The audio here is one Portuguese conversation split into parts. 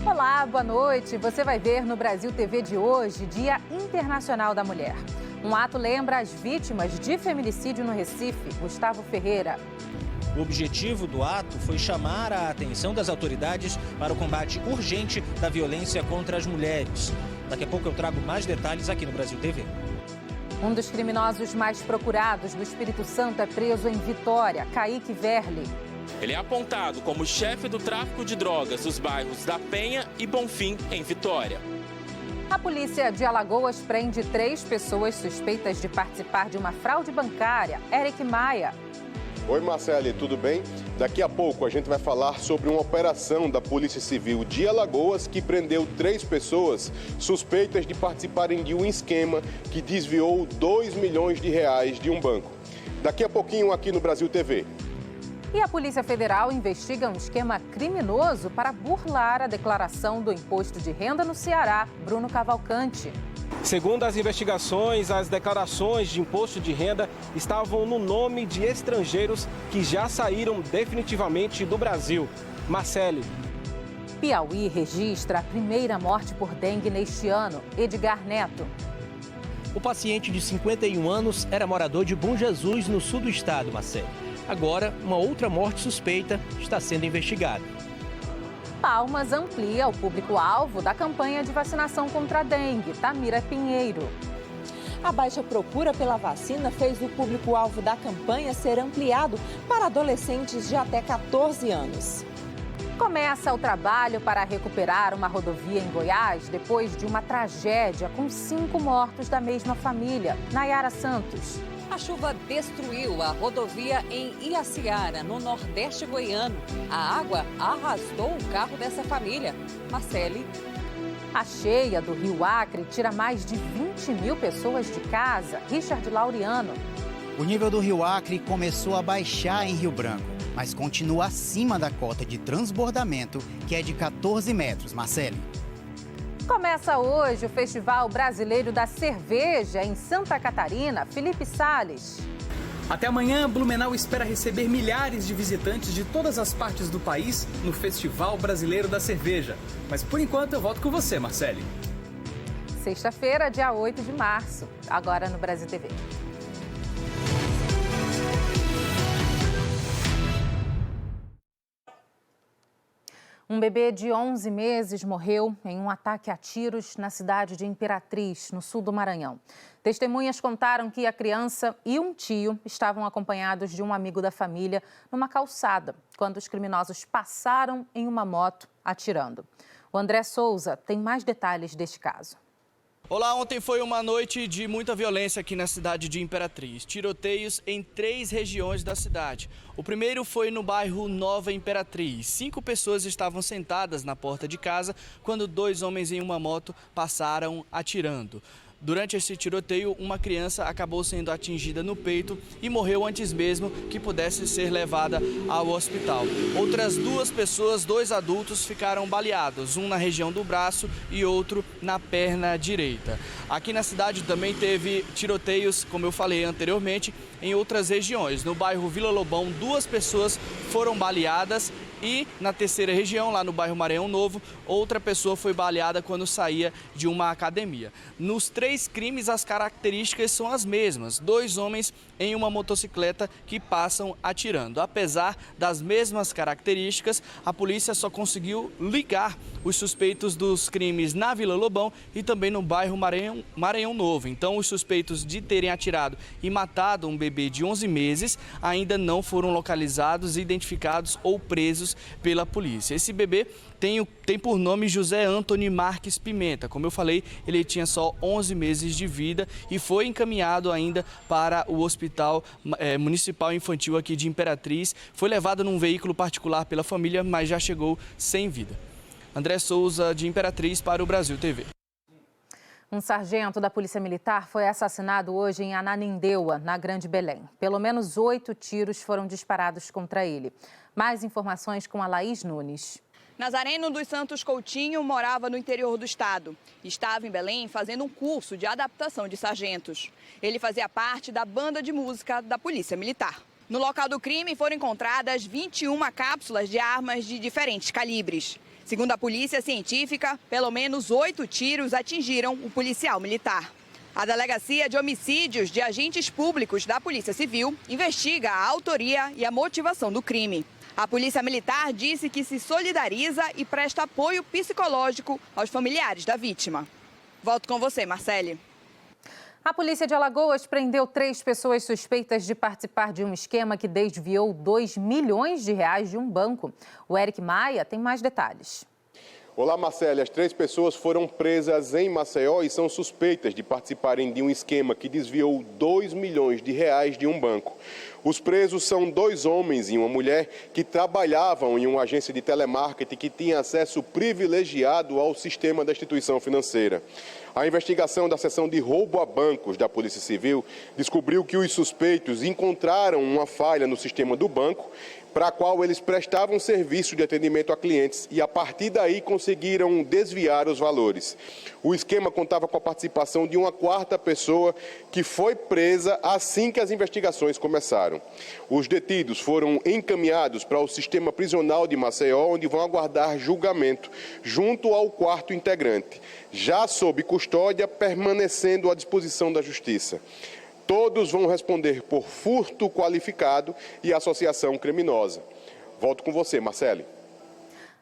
Olá, boa noite. Você vai ver no Brasil TV de hoje, Dia Internacional da Mulher. Um ato lembra as vítimas de feminicídio no Recife. Gustavo Ferreira. O objetivo do ato foi chamar a atenção das autoridades para o combate urgente da violência contra as mulheres. Daqui a pouco eu trago mais detalhes aqui no Brasil TV. Um dos criminosos mais procurados do Espírito Santo é preso em Vitória, Kaique Verli. Ele é apontado como chefe do tráfico de drogas dos bairros da Penha e Bonfim, em Vitória. A polícia de Alagoas prende 3 pessoas suspeitas de participar de uma fraude bancária. Eric Maia. Oi, Marcele, tudo bem? Daqui a pouco a gente vai falar sobre uma operação da Polícia Civil de Alagoas que prendeu 3 pessoas suspeitas de participarem de um esquema que desviou R$2 milhões de um banco. Daqui a pouquinho aqui no Brasil TV. E a Polícia Federal investiga um esquema criminoso para burlar a declaração do imposto de renda no Ceará. Bruno Cavalcante. Segundo as investigações, as declarações de imposto de renda estavam no nome de estrangeiros que já saíram definitivamente do Brasil. Marcele. Piauí registra a primeira morte por dengue neste ano. Edgar Neto. O paciente de 51 anos era morador de Bom Jesus, no sul do estado, Marcele. Agora, uma outra morte suspeita está sendo investigada. Palmas amplia o público-alvo da campanha de vacinação contra a dengue. Tamira Pinheiro. A baixa procura pela vacina fez o público-alvo da campanha ser ampliado para adolescentes de até 14 anos. Começa o trabalho para recuperar uma rodovia em Goiás depois de uma tragédia com 5 mortos da mesma família. Nayara Santos. A chuva destruiu a rodovia em Iaciara, no nordeste goiano. A água arrastou o carro dessa família. Marcele. A cheia do Rio Acre tira mais de 20 mil pessoas de casa. Richard Laureano. O nível do Rio Acre começou a baixar em Rio Branco, mas continua acima da cota de transbordamento, que é de 14 metros. Marcele. Começa hoje o Festival Brasileiro da Cerveja em Santa Catarina. Felipe Salles. Até amanhã, Blumenau espera receber milhares de visitantes de todas as partes do país no Festival Brasileiro da Cerveja. Mas por enquanto eu volto com você, Marcele. Sexta-feira, dia 8 de março, agora no Brasil TV. Um bebê de 11 meses morreu em um ataque a tiros na cidade de Imperatriz, no sul do Maranhão. Testemunhas contaram que a criança e um tio estavam acompanhados de um amigo da família numa calçada, quando os criminosos passaram em uma moto atirando. O André Souza tem mais detalhes deste caso. Olá, ontem foi uma noite de muita violência aqui na cidade de Imperatriz. Tiroteios em 3 regiões da cidade. O primeiro foi no bairro Nova Imperatriz. 5 pessoas estavam sentadas na porta de casa quando 2 homens em uma moto passaram atirando. Durante esse tiroteio, uma criança acabou sendo atingida no peito e morreu antes mesmo que pudesse ser levada ao hospital. Outras 2 pessoas, 2 adultos, ficaram baleados, um na região do braço e outro na perna direita. Aqui na cidade também teve tiroteios, como eu falei anteriormente, em outras regiões. No bairro Vila Lobão, 2 pessoas foram baleadas. E na terceira região, lá no bairro Maranhão Novo, outra pessoa foi baleada quando saía de uma academia. Nos 3 crimes, as características são as mesmas. 2 homens em uma motocicleta que passam atirando. Apesar das mesmas características, a polícia só conseguiu ligar os suspeitos dos crimes na Vila Lobão e também no bairro Maranhão Novo. Então, os suspeitos de terem atirado e matado um bebê de 11 meses ainda não foram localizados, identificados ou presos pela polícia. Esse bebê tem por nome José Antony Marques Pimenta. Como eu falei, ele tinha só 11 meses de vida e foi encaminhado ainda para o Hospital Municipal Infantil aqui de Imperatriz. Foi levado num veículo particular pela família, mas já chegou sem vida. André Souza, de Imperatriz, para o Brasil TV. Um sargento da Polícia Militar foi assassinado hoje em Ananindeua, na Grande Belém. Pelo menos 8 tiros foram disparados contra ele. Mais informações com a Laís Nunes. Nazareno dos Santos Coutinho morava no interior do estado. Estava em Belém fazendo um curso de adaptação de sargentos. Ele fazia parte da banda de música da Polícia Militar. No local do crime foram encontradas 21 cápsulas de armas de diferentes calibres. Segundo a polícia científica, pelo menos 8 tiros atingiram o policial militar. A Delegacia de Homicídios de Agentes Públicos da Polícia Civil investiga a autoria e a motivação do crime. A Polícia Militar disse que se solidariza e presta apoio psicológico aos familiares da vítima. Volto com você, Marcele. A polícia de Alagoas prendeu 3 pessoas suspeitas de participar de um esquema que desviou R$2 milhões de um banco. O Eric Maia tem mais detalhes. Olá, Marcele. As 3 pessoas foram presas em Maceió e são suspeitas de participarem de um esquema que desviou R$2 milhões de um banco. Os presos são 2 homens e uma mulher que trabalhavam em uma agência de telemarketing que tinha acesso privilegiado ao sistema da instituição financeira. A investigação da seção de roubo a bancos da Polícia Civil descobriu que os suspeitos encontraram uma falha no sistema do banco, para a qual eles prestavam serviço de atendimento a clientes e, a partir daí, conseguiram desviar os valores. O esquema contava com a participação de uma 4ª pessoa que foi presa assim que as investigações começaram. Os detidos foram encaminhados para o sistema prisional de Maceió, onde vão aguardar julgamento, junto ao 4º integrante, já sob custódia, permanecendo à disposição da Justiça. Todos vão responder por furto qualificado e associação criminosa. Volto com você, Marcele.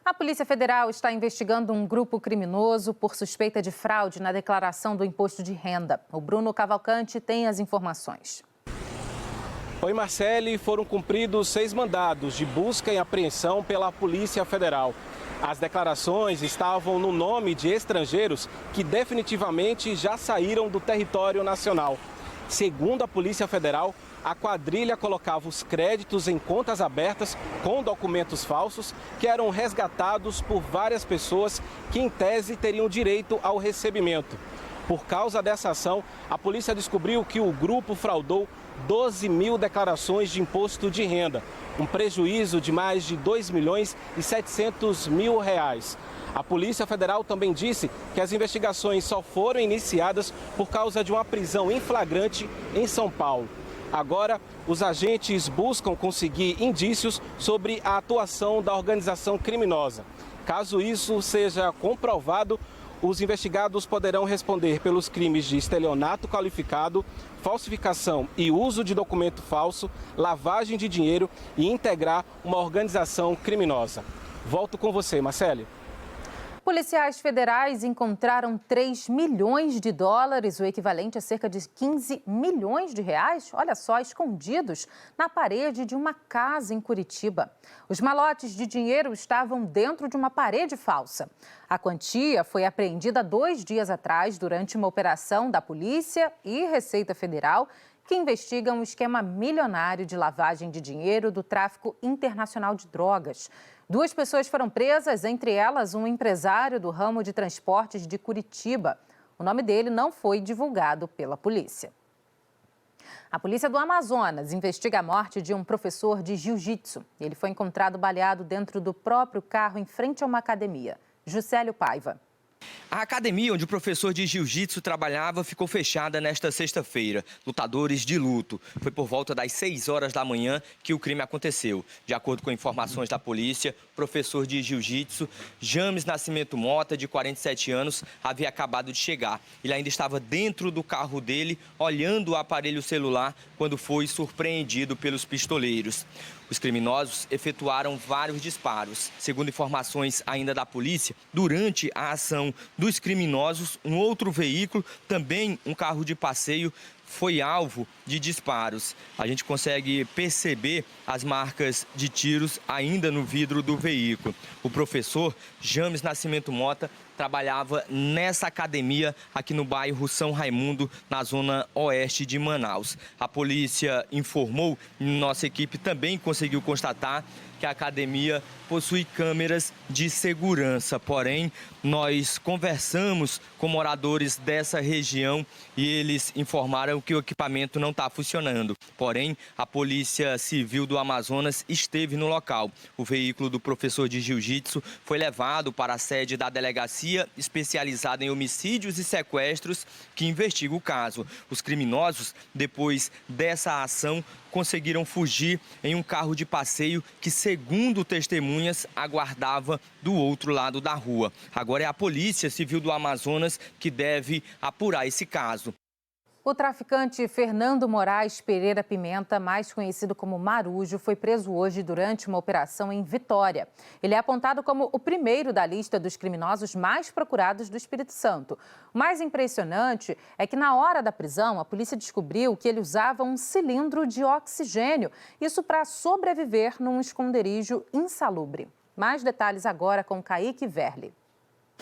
A Polícia Federal está investigando um grupo criminoso por suspeita de fraude na declaração do imposto de renda. O Bruno Cavalcante tem as informações. Oi, Marcele. Foram cumpridos 6 mandados de busca e apreensão pela Polícia Federal. As declarações estavam no nome de estrangeiros que definitivamente já saíram do território nacional. Segundo a Polícia Federal, a quadrilha colocava os créditos em contas abertas com documentos falsos que eram resgatados por várias pessoas que, em tese, teriam direito ao recebimento. Por causa dessa ação, a polícia descobriu que o grupo fraudou 12 mil declarações de imposto de renda, um prejuízo de mais de R$2 milhões e 700 mil reais. A Polícia Federal também disse que as investigações só foram iniciadas por causa de uma prisão em flagrante em São Paulo. Agora, os agentes buscam conseguir indícios sobre a atuação da organização criminosa. Caso isso seja comprovado, os investigados poderão responder pelos crimes de estelionato qualificado, falsificação e uso de documento falso, lavagem de dinheiro e integrar uma organização criminosa. Volto com você, Marcele. Policiais federais encontraram $3 milhões, o equivalente a cerca de R$15 milhões, olha só, escondidos na parede de uma casa em Curitiba. Os malotes de dinheiro estavam dentro de uma parede falsa. A quantia foi apreendida 2 dias atrás durante uma operação da Polícia e Receita Federal que investigam um esquema milionário de lavagem de dinheiro do tráfico internacional de drogas. 2 pessoas foram presas, entre elas um empresário do ramo de transportes de Curitiba. O nome dele não foi divulgado pela polícia. A polícia do Amazonas investiga a morte de um professor de jiu-jitsu. Ele foi encontrado baleado dentro do próprio carro em frente a uma academia. Juscelio Paiva. A academia onde o professor de jiu-jitsu trabalhava ficou fechada nesta sexta-feira. Lutadores de luto. Foi por volta das 6 horas da manhã que o crime aconteceu. De acordo com informações da polícia, o professor de jiu-jitsu, James Nascimento Mota, de 47 anos, havia acabado de chegar. Ele ainda estava dentro do carro dele, olhando o aparelho celular, quando foi surpreendido pelos pistoleiros. Os criminosos efetuaram vários disparos. Segundo informações ainda da polícia, durante a ação dos criminosos, um outro veículo, também um carro de passeio, foi alvo de disparos. A gente consegue perceber as marcas de tiros ainda no vidro do veículo. O professor James Nascimento Mota trabalhava nessa academia aqui no bairro São Raimundo, na zona oeste de Manaus. A polícia informou, nossa equipe também conseguiu constatar que a academia possui câmeras de segurança. Porém, nós conversamos com moradores dessa região e eles informaram que o equipamento não está funcionando. Porém, a Polícia Civil do Amazonas esteve no local. O veículo do professor de jiu-jitsu foi levado para a sede da Delegacia delegacia especializada em homicídios e sequestros que investiga o caso. Os criminosos, depois dessa ação, conseguiram fugir em um carro de passeio que, segundo testemunhas, aguardava do outro lado da rua. Agora é a Polícia Civil do Amazonas que deve apurar esse caso. O traficante Fernando Moraes Pereira Pimenta, mais conhecido como Marujo, foi preso hoje durante uma operação em Vitória. Ele é apontado como o primeiro da lista dos criminosos mais procurados do Espírito Santo. O mais impressionante é que, na hora da prisão, a polícia descobriu que ele usava um cilindro de oxigênio. Isso para sobreviver num esconderijo insalubre. Mais detalhes agora com Kaique Verli.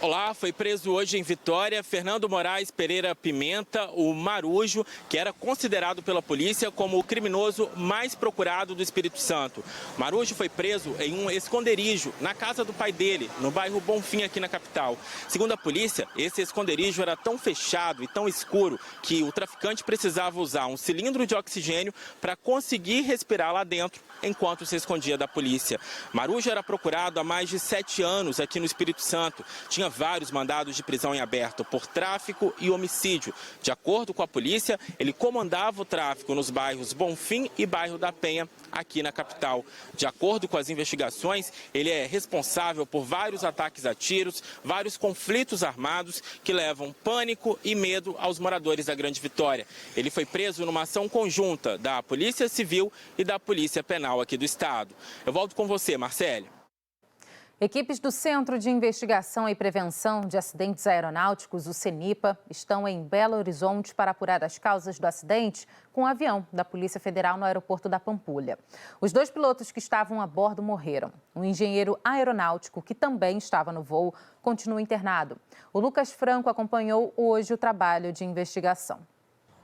Olá, foi preso hoje em Vitória Fernando Moraes Pereira Pimenta, o Marujo, que era considerado pela polícia como o criminoso mais procurado do Espírito Santo. Marujo foi preso em um esconderijo na casa do pai dele, no bairro Bonfim, aqui na capital. Segundo a polícia, esse esconderijo era tão fechado e tão escuro que o traficante precisava usar um cilindro de oxigênio para conseguir respirar lá dentro enquanto se escondia da polícia. Marujo era procurado há mais de 7 anos aqui no Espírito Santo. Tinha vários mandados de prisão em aberto por tráfico e homicídio. De acordo com a polícia, ele comandava o tráfico nos bairros Bonfim e bairro da Penha, aqui na capital. De acordo com as investigações, ele é responsável por vários ataques a tiros, vários conflitos armados que levam pânico e medo aos moradores da Grande Vitória. Ele foi preso numa ação conjunta da Polícia Civil e da Polícia Penal aqui do estado. Eu volto com você, Marcele. Equipes do Centro de Investigação e Prevenção de Acidentes Aeronáuticos, o CENIPA, estão em Belo Horizonte para apurar as causas do acidente com um avião da Polícia Federal no aeroporto da Pampulha. Os 2 pilotos que estavam a bordo morreram. O engenheiro aeronáutico, que também estava no voo, continua internado. O Lucas Franco acompanhou hoje o trabalho de investigação.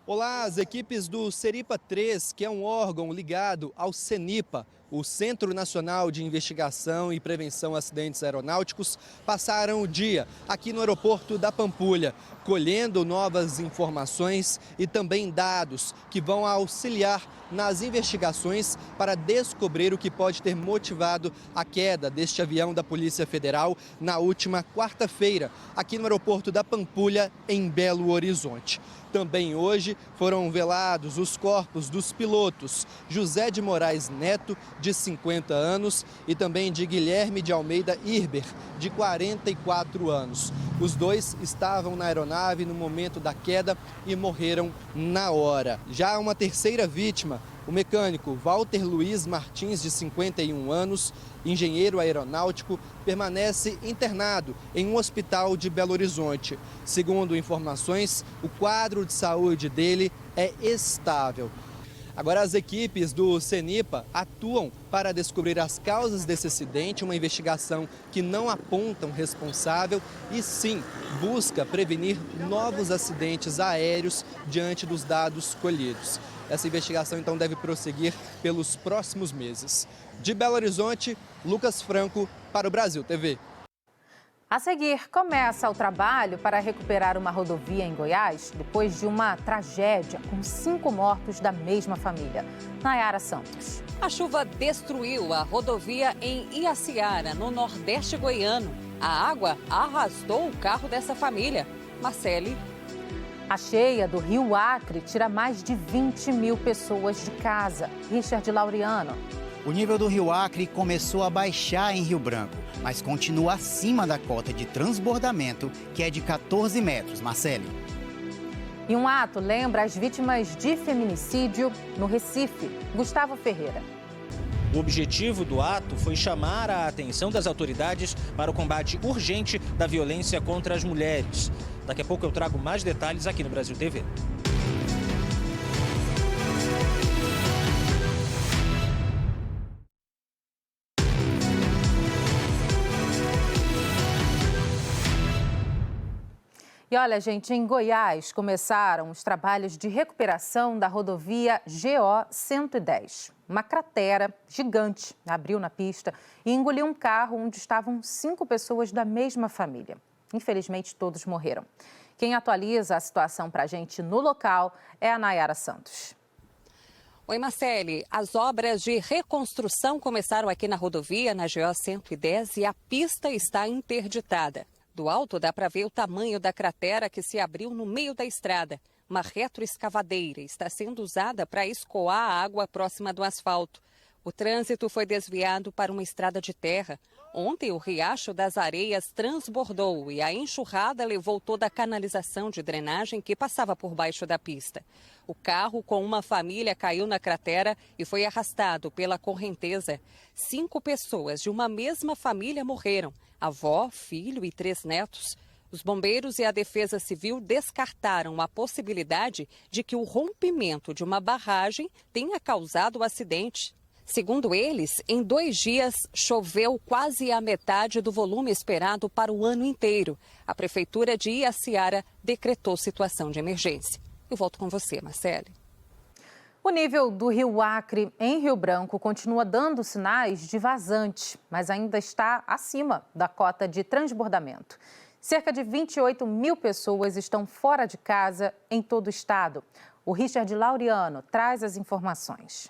Olá, as equipes do Seripa 3, que é um órgão ligado ao CENIPA, o Centro Nacional de Investigação e Prevenção a Acidentes Aeronáuticos, passaram o dia aqui no aeroporto da Pampulha, colhendo novas informações e também dados que vão auxiliar nas investigações para descobrir o que pode ter motivado a queda deste avião da Polícia Federal na última quarta-feira, aqui no aeroporto da Pampulha, em Belo Horizonte. Também hoje foram velados os corpos dos pilotos José de Moraes Neto, de 50 anos, e também de Guilherme de Almeida Irber, de 44 anos. Os dois estavam na aeronave no momento da queda e morreram na hora. Já uma terceira vítima, o mecânico Walter Luiz Martins, de 51 anos, engenheiro aeronáutico, permanece internado em um hospital de Belo Horizonte. Segundo informações, o quadro de saúde dele é estável. Agora, as equipes do CENIPA atuam para descobrir as causas desse acidente, uma investigação que não aponta um responsável e sim busca prevenir novos acidentes aéreos diante dos dados colhidos. Essa investigação, então, deve prosseguir pelos próximos meses. De Belo Horizonte, Lucas Franco, para o Brasil TV. A seguir, começa o trabalho para recuperar uma rodovia em Goiás depois de uma tragédia com 5 mortos da mesma família. Nayara Santos. A chuva destruiu a rodovia em Iaciara, no Nordeste goiano. A água arrastou o carro dessa família. Marcele. A cheia do Rio Acre tira mais de 20 mil pessoas de casa. Richard Laureano. O nível do Rio Acre começou a baixar em Rio Branco, mas continua acima da cota de transbordamento, que é de 14 metros. Marcele. E um ato lembra as vítimas de feminicídio no Recife. Gustavo Ferreira. O objetivo do ato foi chamar a atenção das autoridades para o combate urgente da violência contra as mulheres. Daqui a pouco eu trago mais detalhes aqui no Brasil TV. E olha, gente, em Goiás começaram os trabalhos de recuperação da rodovia GO 110. Uma cratera gigante abriu na pista e engoliu um carro onde estavam 5 pessoas da mesma família. Infelizmente, todos morreram. Quem atualiza a situação para a gente no local é a Nayara Santos. Oi, Marcele. As obras de reconstrução começaram aqui na rodovia, na GO 110, e a pista está interditada. Do alto dá para ver o tamanho da cratera que se abriu no meio da estrada. Uma retroescavadeira está sendo usada para escoar a água próxima do asfalto. O trânsito foi desviado para uma estrada de terra. Ontem, o Riacho das Areias transbordou e a enxurrada levou toda a canalização de drenagem que passava por baixo da pista. O carro com uma família caiu na cratera e foi arrastado pela correnteza. 5 pessoas de uma mesma família morreram: avó, filho e 3 netos. Os bombeiros e a Defesa Civil descartaram a possibilidade de que o rompimento de uma barragem tenha causado o acidente. Segundo eles, em 2 dias choveu quase a metade do volume esperado para o ano inteiro. A Prefeitura de Iaciara decretou situação de emergência. Eu volto com você, Marcele. O nível do rio Acre, em Rio Branco, continua dando sinais de vazante, mas ainda está acima da cota de transbordamento. Cerca de 28 mil pessoas estão fora de casa em todo o estado. O Richard Laureano traz as informações.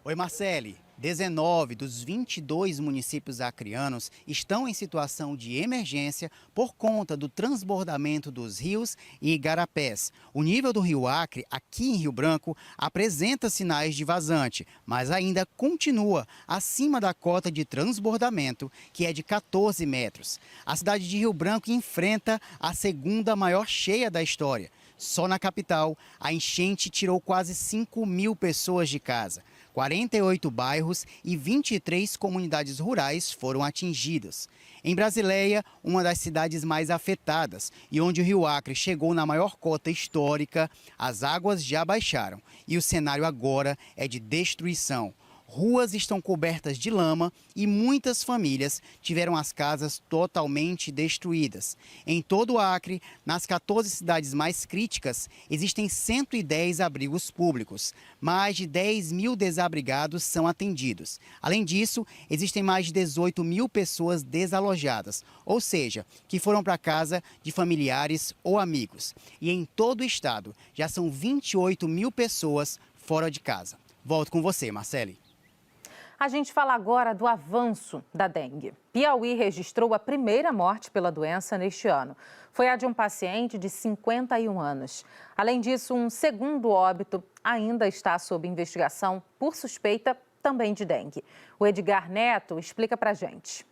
Oi, Marcele. 19 dos 22 municípios acreanos estão em situação de emergência por conta do transbordamento dos rios e igarapés. O nível do rio Acre, aqui em Rio Branco, apresenta sinais de vazante, mas ainda continua acima da cota de transbordamento, que é de 14 metros. A cidade de Rio Branco enfrenta a segunda maior cheia da história. Só na capital, a enchente tirou quase 5 mil pessoas de casa. 48 bairros e 23 comunidades rurais foram atingidas. Em Brasileia, uma das cidades mais afetadas e onde o rio Acre chegou na maior cota histórica, as águas já baixaram e o cenário agora é de destruição. Ruas estão cobertas de lama e muitas famílias tiveram as casas totalmente destruídas. Em todo o Acre, nas 14 cidades mais críticas, existem 110 abrigos públicos. Mais de 10 mil desabrigados são atendidos. Além disso, existem mais de 18 mil pessoas desalojadas, ou seja, que foram para casa de familiares ou amigos. E em todo o estado, já são 28 mil pessoas fora de casa. Volto com você, Marcele. A gente fala agora do avanço da dengue. Piauí registrou a primeira morte pela doença neste ano. Foi a de um paciente de 51 anos. Além disso, um segundo óbito ainda está sob investigação por suspeita também de dengue. O Edgar Neto explica pra gente.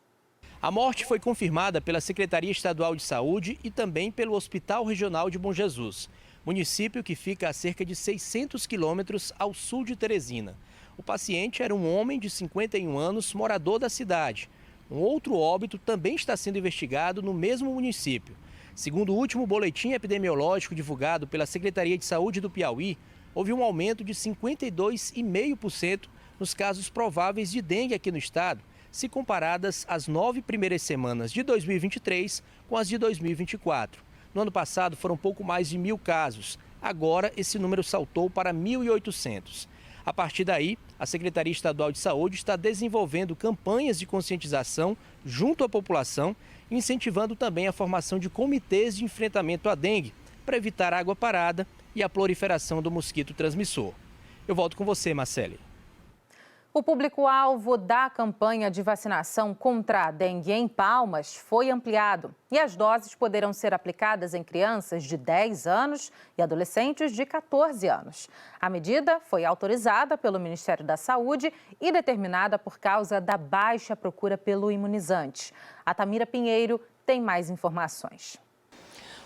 A morte foi confirmada pela Secretaria Estadual de Saúde e também pelo Hospital Regional de Bom Jesus, município que fica a cerca de 600 quilômetros ao sul de Teresina. O paciente era um homem de 51 anos, morador da cidade. Um outro óbito também está sendo investigado no mesmo município. Segundo o último boletim epidemiológico divulgado pela Secretaria de Saúde do Piauí, houve um aumento de 52,5% nos casos prováveis de dengue aqui no estado, se comparadas as 9 primeiras semanas de 2023 com as de 2024. No ano passado foram pouco mais de 1.000 casos. Agora esse número saltou para 1.800. A partir daí, a Secretaria Estadual de Saúde está desenvolvendo campanhas de conscientização junto à população, incentivando também a formação de comitês de enfrentamento à dengue, para evitar água parada e a proliferação do mosquito transmissor. Eu volto com você, Marcele. O público-alvo da campanha de vacinação contra a dengue em Palmas foi ampliado e as doses poderão ser aplicadas em crianças de 10 anos e adolescentes de 14 anos. A medida foi autorizada pelo Ministério da Saúde e determinada por causa da baixa procura pelo imunizante. A Tamira Pinheiro tem mais informações.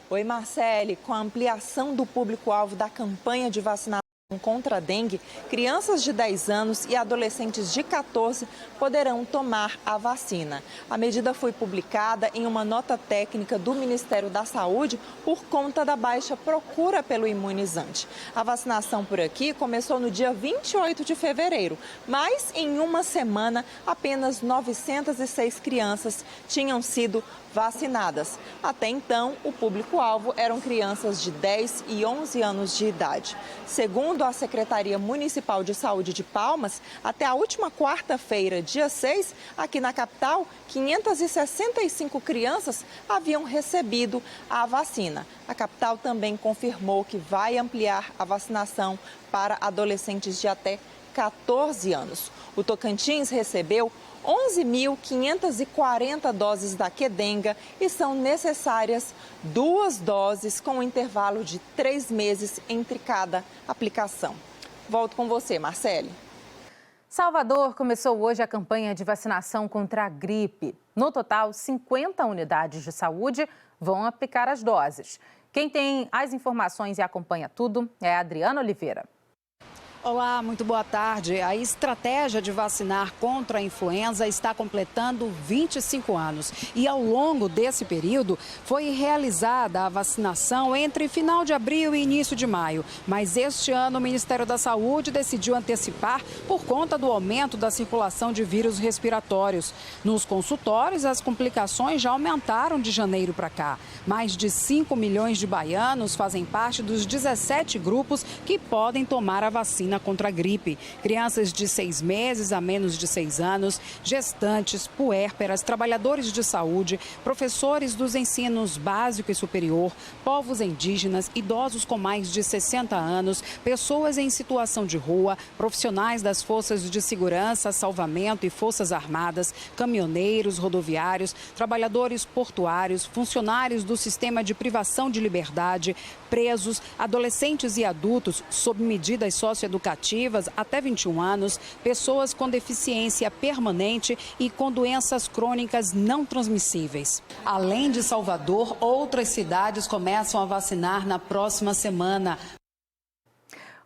Oi, Marcele. Com a ampliação do público-alvo da campanha de vacinação contra a dengue, crianças de 10 anos e adolescentes de 14 poderão tomar a vacina. A medida foi publicada em uma nota técnica do Ministério da Saúde por conta da baixa procura pelo imunizante. A vacinação por aqui começou no dia 28 de fevereiro, mas em uma semana apenas 906 crianças tinham sido vacinadas. Até então, o público-alvo eram crianças de 10 e 11 anos de idade. Segundo a Secretaria Municipal de Saúde de Palmas, até a última quarta-feira, dia 6, aqui na capital, 565 crianças haviam recebido a vacina. A capital também confirmou que vai ampliar a vacinação para adolescentes de até 14 anos. O Tocantins recebeu 11.540 doses da Qdenga e são necessárias 2 doses com um intervalo de 3 meses entre cada aplicação. Volto com você, Marcele. Salvador começou hoje a campanha de vacinação contra a gripe. No total, 50 unidades de saúde vão aplicar as doses. Quem tem as informações e acompanha tudo é a Adriana Oliveira. Olá, muito boa tarde. A estratégia de vacinar contra a influenza está completando 25 anos. E ao longo desse período foi realizada a vacinação entre final de abril e início de maio. Mas este ano o Ministério da Saúde decidiu antecipar por conta do aumento da circulação de vírus respiratórios. Nos consultórios, as complicações já aumentaram de janeiro para cá. Mais de 5 milhões de baianos fazem parte dos 17 grupos que podem tomar a vacina contra a gripe. Crianças de 6 meses a menos de 6 anos, gestantes, puérperas, trabalhadores de saúde, professores dos ensinos básico e superior, povos indígenas, idosos com mais de 60 anos, pessoas em situação de rua, profissionais das forças de segurança, salvamento e forças armadas, caminhoneiros, rodoviários, trabalhadores portuários, funcionários do sistema de privação de liberdade, presos, adolescentes e adultos sob medidas socioeducativas até 21 anos, pessoas com deficiência permanente e com doenças crônicas não transmissíveis. Além de Salvador, outras cidades começam a vacinar na próxima semana.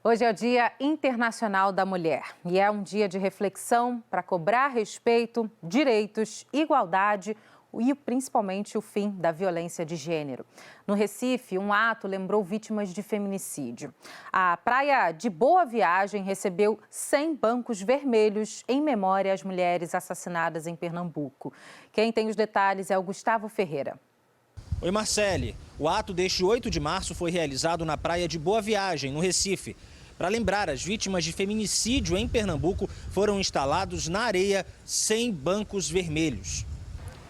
Hoje é o Dia Internacional da Mulher e é um dia de reflexão para cobrar respeito, direitos, igualdade e principalmente o fim da violência de gênero. No Recife, um ato lembrou vítimas de feminicídio. A praia de Boa Viagem recebeu 100 bancos vermelhos em memória às mulheres assassinadas em Pernambuco. Quem tem os detalhes é o Gustavo Ferreira. Oi, Marcele. O ato deste 8 de março foi realizado na praia de Boa Viagem, no Recife. Para lembrar as vítimas de feminicídio em Pernambuco, foram instalados na areia 100 bancos vermelhos.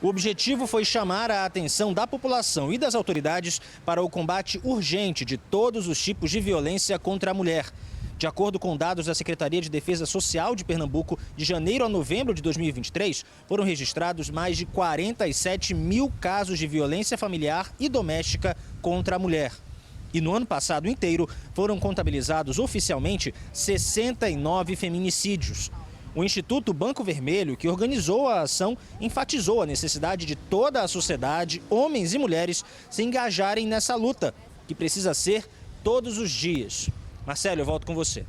O objetivo foi chamar a atenção da população e das autoridades para o combate urgente de todos os tipos de violência contra a mulher. De acordo com dados da Secretaria de Defesa Social de Pernambuco, de janeiro a novembro de 2023, foram registrados mais de 47 mil casos de violência familiar e doméstica contra a mulher. E no ano passado inteiro, foram contabilizados oficialmente 69 feminicídios. O Instituto Banco Vermelho, que organizou a ação, enfatizou a necessidade de toda a sociedade, homens e mulheres, se engajarem nessa luta, que precisa ser todos os dias. Marcelo, eu volto com você.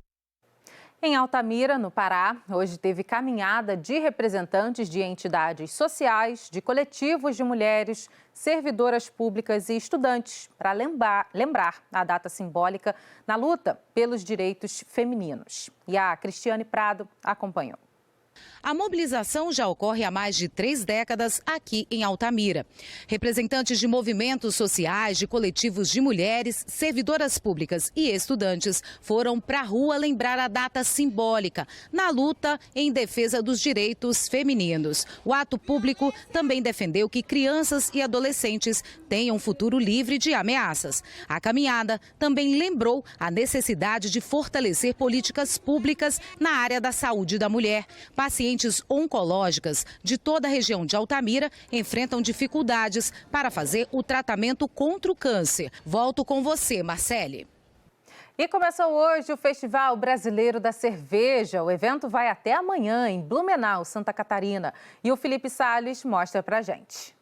Em Altamira, no Pará, hoje teve caminhada de representantes de entidades sociais, de coletivos de mulheres, servidoras públicas e estudantes, para lembrar a data simbólica na luta pelos direitos femininos. E a Cristiane Prado acompanhou. A mobilização já ocorre há mais de 3 décadas aqui em Altamira. Representantes de movimentos sociais, de coletivos de mulheres, servidoras públicas e estudantes foram para a rua lembrar a data simbólica na luta em defesa dos direitos femininos. O ato público também defendeu que crianças e adolescentes tenham um futuro livre de ameaças. A caminhada também lembrou a necessidade de fortalecer políticas públicas na área da saúde da mulher. Pacientes oncológicas de toda a região de Altamira enfrentam dificuldades para fazer o tratamento contra o câncer. Volto com você, Marcele. E começou hoje o Festival Brasileiro da Cerveja. O evento vai até amanhã em Blumenau, Santa Catarina. E o Felipe Salles mostra pra gente.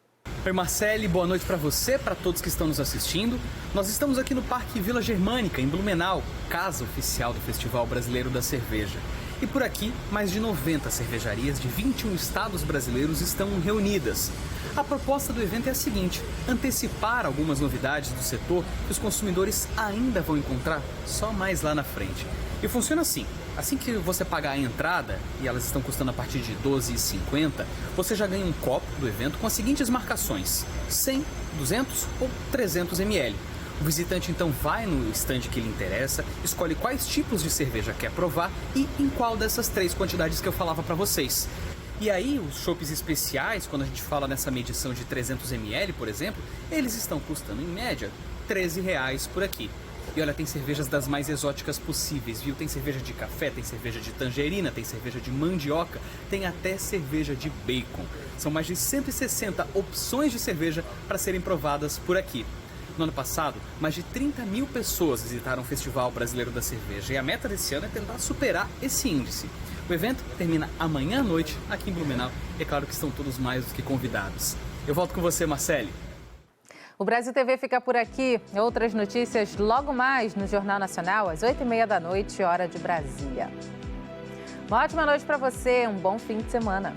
Oi, Marcele, boa noite para você, para todos que estão nos assistindo. Nós estamos aqui no Parque Vila Germânica, em Blumenau, casa oficial do Festival Brasileiro da Cerveja. E por aqui, mais de 90 cervejarias de 21 estados brasileiros estão reunidas. A proposta do evento é a seguinte: antecipar algumas novidades do setor que os consumidores ainda vão encontrar só mais lá na frente. E funciona assim: assim que você pagar a entrada, e elas estão custando a partir de R$ 12,50, você já ganha um copo do evento com as seguintes marcações: 100, 200 ou 300 ml. O visitante então vai no estande que lhe interessa, escolhe quais tipos de cerveja quer provar e em qual dessas 3 quantidades que eu falava para vocês. E aí os chopps especiais, quando a gente fala nessa medição de 300 ml, por exemplo, eles estão custando em média R$ 13 por aqui. E olha, tem cervejas das mais exóticas possíveis, viu? Tem cerveja de café, tem cerveja de tangerina, tem cerveja de mandioca, tem até cerveja de bacon. São mais de 160 opções de cerveja para serem provadas por aqui. No ano passado, mais de 30 mil pessoas visitaram o Festival Brasileiro da Cerveja e a meta desse ano é tentar superar esse índice. O evento termina amanhã à noite aqui em Blumenau e é claro que estão todos mais do que convidados. Eu volto com você, Marcele. O Brasil TV fica por aqui. Outras notícias logo mais no Jornal Nacional, às 8h30 da noite, hora de Brasília. Uma ótima noite para você, um bom fim de semana.